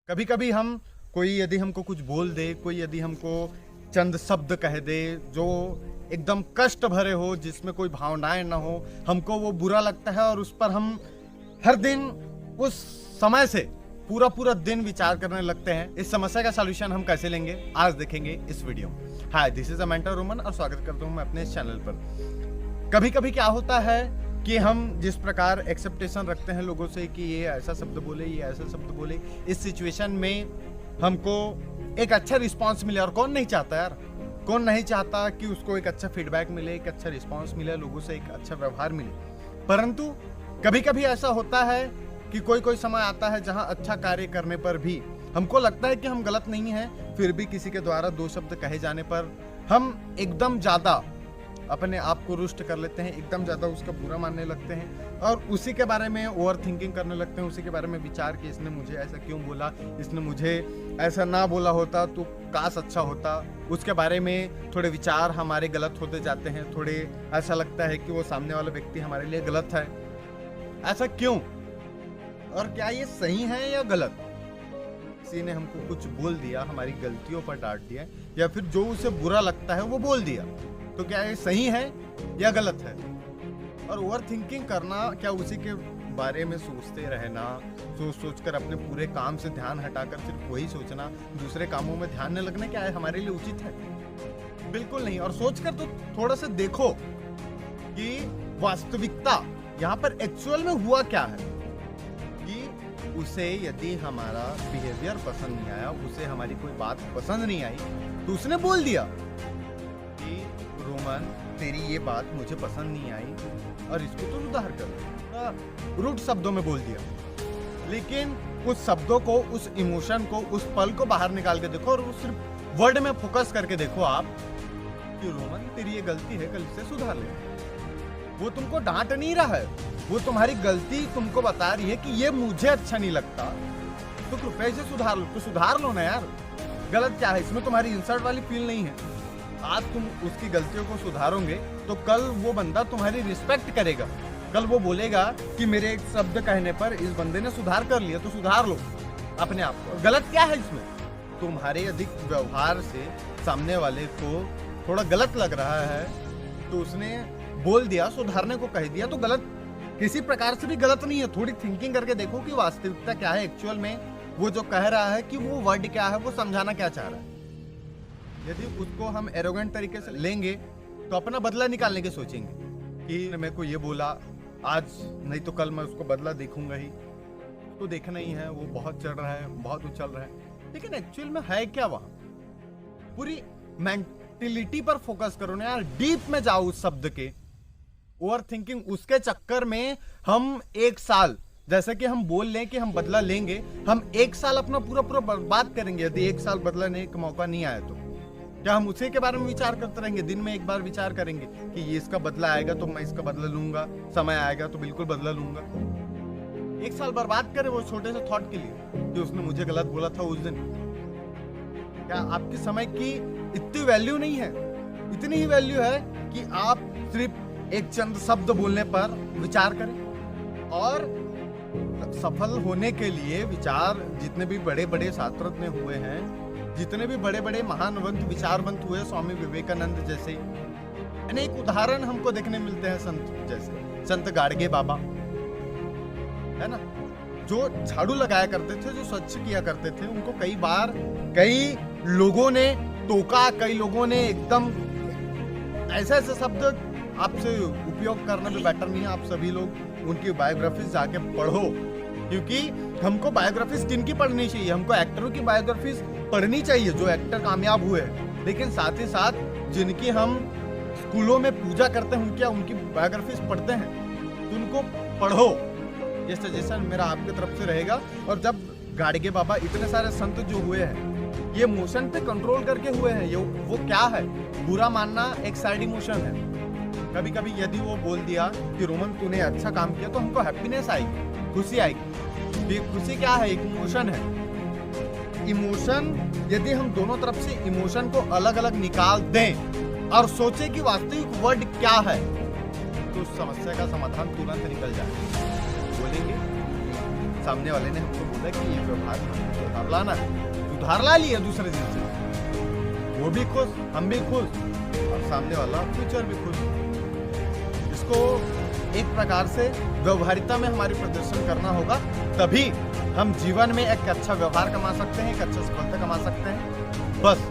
कभी कभी हम कोई यदि हमको कुछ बोल दे, कोई यदि हमको चंद शब्द कह दे जो एकदम कष्ट भरे हो, जिसमें कोई भावनाएं ना हो, हमको वो बुरा लगता है और उस पर हम हर दिन उस समय से पूरा पूरा दिन विचार करने लगते हैं। इस समस्या का सलूशन हम कैसे लेंगे आज देखेंगे इस वीडियो में। Hi, this is a mentor Roman और स्वागत करता हूं मैं अपने इस चैनल पर। कभी कभी क्या होता है कि हम जिस प्रकार एक्सेप्टेशन रखते हैं लोगों से कि ये ऐसा शब्द बोले, ये ऐसा शब्द बोले, इस सिचुएशन में हमको एक अच्छा रिस्पांस मिले। और कौन नहीं चाहता यार, कौन नहीं चाहता कि उसको एक अच्छा फीडबैक मिले, एक अच्छा रिस्पांस मिले, लोगों से एक अच्छा व्यवहार मिले। परंतु कभी कभी ऐसा होता है कि कोई समय आता है जहां अच्छा कार्य करने पर भी हमको लगता है कि हम गलत नहीं हैं, फिर भी किसी के द्वारा दो शब्द कहे जाने पर हम एकदम ज्यादा अपने आप को रुष्ट कर लेते हैं, एकदम ज्यादा उसका बुरा मानने लगते हैं और उसी के बारे में ओवर थिंकिंग करने लगते हैं, उसी के बारे में विचार कि इसने मुझे ऐसा क्यों बोला, इसने मुझे ऐसा ना बोला होता तो काश अच्छा होता। उसके बारे में थोड़े विचार हमारे गलत होते जाते हैं, थोड़े ऐसा लगता है कि वो सामने वाला व्यक्ति हमारे लिए गलत है। ऐसा क्यों और क्या ये सही है या गलत? किसी ने हमको कुछ बोल दिया, हमारी गलतियों पर डांट दिया या फिर जो उसे बुरा लगता है वो बोल दिया, तो क्या ये सही है या गलत है? और ओवर थिंकिंग करना, क्या उसी के बारे में सोचते रहना, सोचकर अपने पूरे काम से ध्यान हटाकर सिर्फ वही सोचना, दूसरे कामों में ध्यान न लगना, क्या है हमारे लिए उचित है? बिल्कुल नहीं। और सोचकर तो थोड़ा सा देखो कि वास्तविकता यहाँ पर एक्चुअल में हुआ क्या है। कि उसे यदि हमारा बिहेवियर पसंद नहीं आया, उसे हमारी कोई बात पसंद नहीं आई, तो उसने बोल दिया कि रोमन तेरी ये बात मुझे पसंद नहीं आई और इसको तो सुधार कर। रूट शब्दों में बोल दिया, लेकिन उस शब्दों को, उस इमोशन को, उस पल को बाहर निकाल के देखो और सिर्फ वर्ड में फोकस करके देखो आप कि रोमन तेरी ये गलती है, कल इसे सुधार ले। वो तुमको डांट नहीं रहा है, वो तुम्हारी गलती तुमको बता रही है कि ये मुझे अच्छा नहीं लगता, तो कृपया इसे सुधार लो। तो सुधार लो ना यार, गलत क्या है इसमें? तुम्हारी इंसल्ट वाली फील नहीं है। आज तुम उसकी गलतियों को सुधारोगे तो कल वो बंदा तुम्हारी रिस्पेक्ट करेगा, कल वो बोलेगा कि मेरे एक शब्द कहने पर इस बंदे ने सुधार कर लिया, तो सुधार लो अपने आप को। गलत क्या है इसमें? तुम्हारे अधिक व्यवहार से सामने वाले को थोड़ा गलत लग रहा है तो उसने बोल दिया, सुधारने को कह दिया, तो गलत किसी प्रकार से भी गलत नहीं है। थोड़ी थिंकिंग करके देखो कि वास्तविकता क्या है, एक्चुअल में वो जो कह रहा है कि वो वर्ड क्या है, वो समझाना क्या चाह रहा है। यदि उसको हम एरोगेंट तरीके से लेंगे तो अपना बदला निकालने के सोचेंगे कि मेरे को ये बोला आज, नहीं तो कल मैं उसको बदला देखूंगा ही। तो देखना ही है, वो बहुत चढ़ रहा है, बहुत उछल रहा है, लेकिन एक्चुअल में है क्या वहां? पूरी मेंटिलिटी पर फोकस करो ना यार, डीप में जाओ उस शब्द के। ओवर थिंकिंग, उसके चक्कर में हम एक साल, जैसे कि हम बोल लें कि हम बदला लेंगे, हम एक साल अपना पूरा बर्बाद करेंगे। यदि एक साल बदला लेने का मौका नहीं आया तो क्या हम उसी के बारे में विचार करते रहेंगे? दिन में एक बार विचार करेंगे कि ये इसका बदला आएगा तो मैं इसका बदला लूंगा, समय आएगा तो बिल्कुल बदला लूंगा। एक साल बर्बाद करे वो छोटे से थॉट के लिए कि उसने मुझे गलत बोला था उस दिन। क्या आपके समय की इतनी वैल्यू नहीं है? इतनी ही वैल्यू है कि आप सिर्फ एक चंद शब्द बोलने पर विचार करें। और सफल होने के लिए विचार, जितने भी बड़े बड़े शास्त्रज्ञ हुए हैं, जितने भी बड़े बड़े महानवंत विचारवंत हुए, स्वामी विवेकानंद जैसे अनेक उदाहरण हमको देखने मिलते हैं। संत जैसे संत गाडगे बाबा है ना, जो झाड़ू लगाया करते थे, जो स्वच्छ किया करते थे, उनको कई बार कई लोगों ने टोका, कई लोगों ने एकदम ऐसे ऐसे शब्द, आपसे उपयोग करना भी बेटर नहीं है। आप सभी लोग उनकी बायोग्राफीज जाके पढ़ो, क्योंकि हमको बायोग्राफीज किनकी पढ़नी चाहिए? हमको एक्टरों की बायोग्राफीज पढ़नी चाहिए जो एक्टर कामयाब हुए हैं, लेकिन साथ ही साथ जिनकी हम स्कूलों में पूजा करते हैं उनकी बायोग्राफीज पढ़ते हैं, तो उनको पढ़ो। ये सजेशन मेरा आपकी तरफ से रहेगा। और जब गाडगे बाबा, इतने सारे संत जो हुए हैं, ये इमोशन पे कंट्रोल करके हुए हैं। ये वो क्या है? बुरा मानना एक साइड इमोशन है। कभी कभी यदि वो बोल दिया कि रोमन तूने अच्छा काम किया, तो हमको हैप्पीनेस आएगी, खुशी आएगी। ये खुशी क्या है? एक इमोशन है। इमोशन, यदि हम दोनों तरफ से इमोशन को अलग अलग निकाल दें और सोचे कि वास्तविक वर्ड क्या है, तो समस्या का समाधान तुरंत निकल जाए। बोलेंगे सामने वाले ने हमको बोला कि ये व्यवहार में सुधार लाना है, सुधार ला लिया दूसरे दिन से, वो भी खुश, हम भी खुश और सामने वाला फ्यूचर भी खुश। इसको एक प्रकार से व्यवहारिकता में हमारी प्रदर्शन करना होगा, तभी हम जीवन में एक अच्छा व्यवहार कमा सकते हैं, एक अच्छा सफलता कमा सकते हैं। बस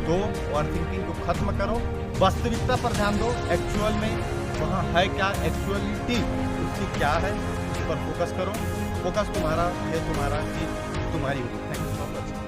तो ओवर थिंकिंग को खत्म करो, वास्तविकता पर ध्यान दो, एक्चुअल में वहाँ है क्या, एक्चुअलिटी उसकी क्या है, उस पर फोकस करो। फोकस तुम्हारा है, तुम्हारा चीज तुम्हारी होगी। Thank you so much.